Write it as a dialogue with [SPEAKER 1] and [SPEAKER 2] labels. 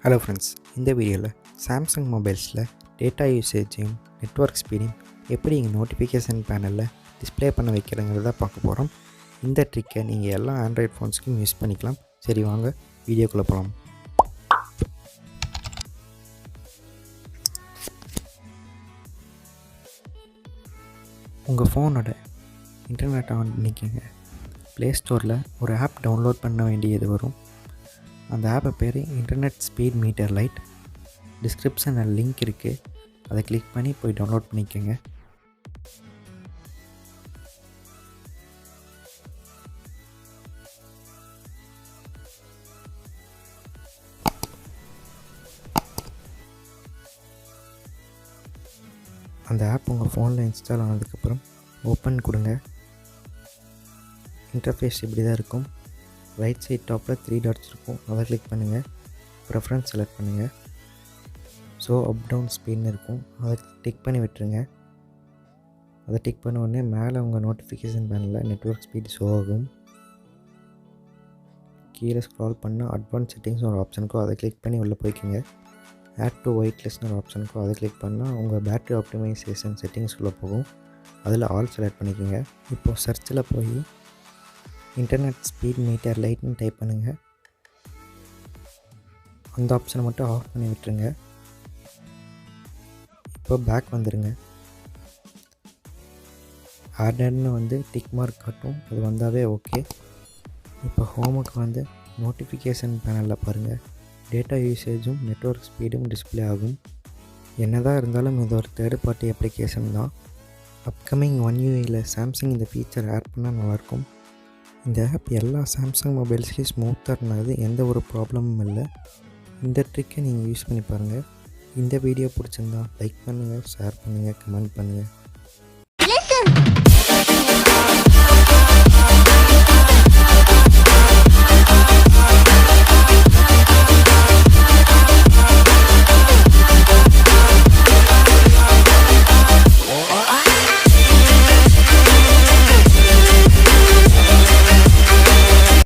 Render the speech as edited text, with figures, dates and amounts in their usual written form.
[SPEAKER 1] Hello friends, இந்த வீடியோவில் Samsung மொபைல்ஸில் data யூசேஜையும் network ஸ்பீடையும் எப்படி இங்கே நோட்டிஃபிகேஷன் பேனலில் டிஸ்ப்ளே பண்ண வைக்கிறங்கிறத பார்க்க போகிறோம். இந்த ட்ரிக்கை நீங்கள் எல்லா ஆண்ட்ராய்ட் ஃபோன்ஸ்க்கும் யூஸ் பண்ணிக்கலாம். சரி வாங்க வீடியோக்குள்ளே போகலாம். உங்கள் ஃபோனோட இன்டர்நெட் ஆன் பண்ணிக்கோங்க. ப்ளே ஸ்டோரில் ஒரு ஆப் டவுன்லோட் பண்ண வேண்டியது வரும். அந்த ஆப்பை பேர் இன்டர்நெட் ஸ்பீட் மீட்டர் லைட். டிஸ்கிரிப்ஷனில் லிங்க் இருக்குது, அதை கிளிக் பண்ணி போய் டவுன்லோட் பண்ணிக்கோங்க. அந்த ஆப் உங்கள் ஃபோனில் இன்ஸ்டால் ஆனதுக்கப்புறம் ஓப்பன் கொடுங்க. இன்டர்ஃபேஸ் இப்படி தான் இருக்கும். ரைட் சைட் டாப்பில் 3 டாட்ஸ் இருக்கும், அதை கிளிக் பண்ணுங்கள். ப்ரெஃபரன்ஸ் செலக்ட் பண்ணுங்கள். ஸோ அப் டவுன் ஸ்பீட்னு இருக்கும், அதை டிக் பண்ணி விட்டுருங்க. அதை டிக் பண்ண உடனே மேலே உங்கள் நோட்டிஃபிகேஷன் பேனலில் நெட்வொர்க் ஸ்பீட் ஷோ ஆகும். கீழே ஸ்க்ரால் பண்ணால் அட்வான்ஸ் செட்டிங்ஸ் ஒரு ஆப்ஷனுக்கும் அதை கிளிக் பண்ணி உள்ளே போய்க்குங்க. ஆட் டு ஒயிட் லிஸ்ட்னு ஒரு ஆப்ஷனுக்கும் அதை கிளிக் பண்ணால் உங்கள் பேட்டரி ஆப்டிமைசேஷன் செட்டிங்ஸ் உள்ளே போகும். அதில் ஆல் செலக்ட் பண்ணிக்கோங்க. இப்போது சர்ச்சில் போய் இன்டர்நெட் ஸ்பீட் மீட்டர் லைட்னு டைப் பண்ணுங்கள். அந்த ஆப்ஷனை மட்டும் ஆஃப் பண்ணி விட்டுருங்க. இப்போ பேக் வந்துடுங்க. ஆர்டர்னு டிக் மார்க் காட்டும், அது வந்தாவே ஓகே. இப்போ ஹோமுக்கு நோட்டிஃபிகேஷன் பேனலில் பாருங்கள், டேட்டா யூசேஜும் நெட்வொர்க் ஸ்பீடும் டிஸ்பிளே ஆகும். என்னதான் இருந்தாலும் இது ஒரு தேர்ட் பார்ட்டி அப்ளிகேஷன் தான். அப்கமிங் 1 UIயில் சாம்சங் இந்த ஃபீச்சர் ஆட் பண்ணால் நல்லாயிருக்கும். இந்த ஆப் எல்லா சாம்சங் மொபைல்ஸ்லேயும் ஸ்மூத்தாக இருந்தது, எந்த ஒரு ப்ராப்ளமும் இல்லை. இந்த ட்ரிக்கை நீங்கள் யூஸ் பண்ணி பாருங்கள். இந்த வீடியோ பிடிச்சிருந்தா லைக் பண்ணுங்கள், ஷேர் பண்ணுங்கள், கமெண்ட் பண்ணுங்கள்.